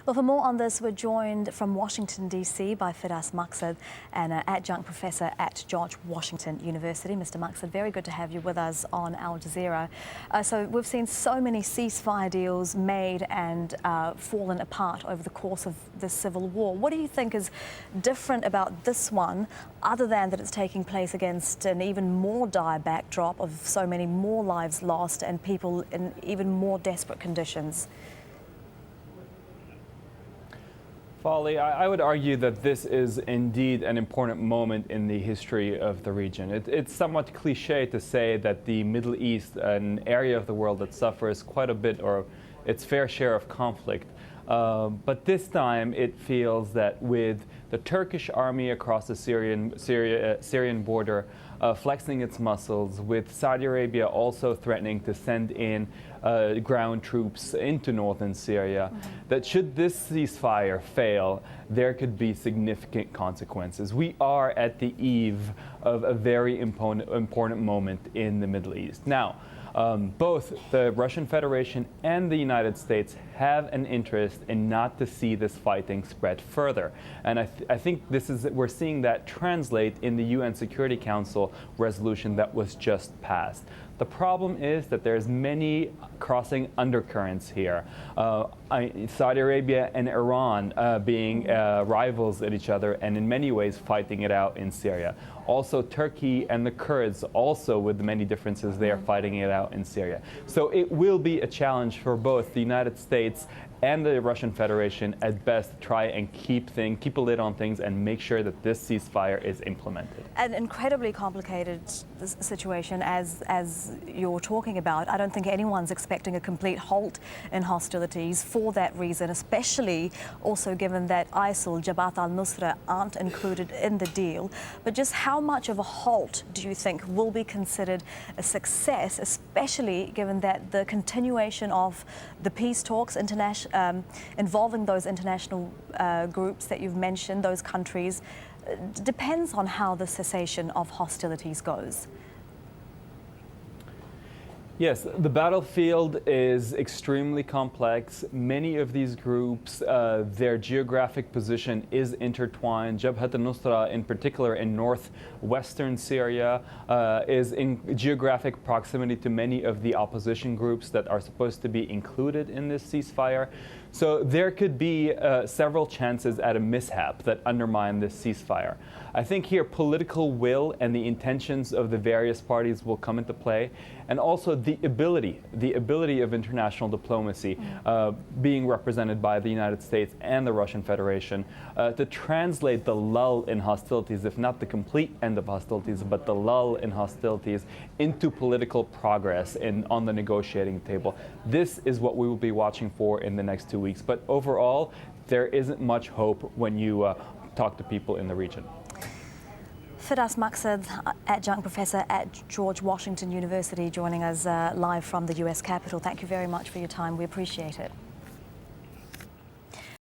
Well, for more on this, we're joined from Washington, D.C. by Firas Maksad, an adjunct professor at George Washington University. Mr. Maksad, very good to have you with us on Al Jazeera. So we've seen so many ceasefire deals made and fallen apart over the course of this civil war. What do you think is different about this one, other than that it's taking place against an even more dire backdrop of so many more lives lost and people in even more desperate conditions? Folly, I would argue that this is indeed an important moment in the history of the region. It's somewhat cliche to say that the Middle East, an area of the world that suffers quite a bit or its fair share of conflict. But this time it feels that with the Turkish army across the Syrian border flexing its muscles, with Saudi Arabia also threatening to send in ground troops into northern Syria, that should this ceasefire fail, there could be significant consequences. We are at the eve of a very important moment in the Middle East. Now, both the Russian Federation and the United States have an interest in not to see this fighting spread further. And I think we're seeing that translate in the UN Security Council resolution that was just passed. The problem is that there's many crossing undercurrents here. Saudi Arabia and Iran being rivals at each other and in many ways fighting it out in Syria. Also Turkey and the Kurds, also with the many differences there, fighting it out in Syria. So it will be a challenge for both the United States and the Russian Federation at best to try and keep a lid on things and make sure that this ceasefire is implemented. An incredibly complicated situation, as you're talking about. I don't think anyone's expecting a complete halt in hostilities for that reason, especially also given that ISIL, Jabhat al-Nusra, aren't included in the deal. But just how much of a halt do you think will be considered a success, especially given that the continuation of the peace talks involving those international groups that you've mentioned, those countries, depends on how the cessation of hostilities goes? Yes, the battlefield is extremely complex. Many of these groups, their geographic position is intertwined. Jabhat al-Nusra, in particular in northwestern Syria, is in geographic proximity to many of the opposition groups that are supposed to be included in this ceasefire. So there could be several chances at a mishap that undermine this ceasefire. I think here political will and the intentions of the various parties will come into play, and also the ability of international diplomacy being represented by the United States and the Russian Federation to translate the lull in hostilities, if not the complete end of hostilities, but the lull in hostilities into political progress on the negotiating table. This is what we will be watching for in the next 2 weeks. But overall, there isn't much hope when you talk to people in the region. Firas Maksad, adjunct professor at George Washington University, joining us live from the US Capitol. Thank you very much for your time. We appreciate it.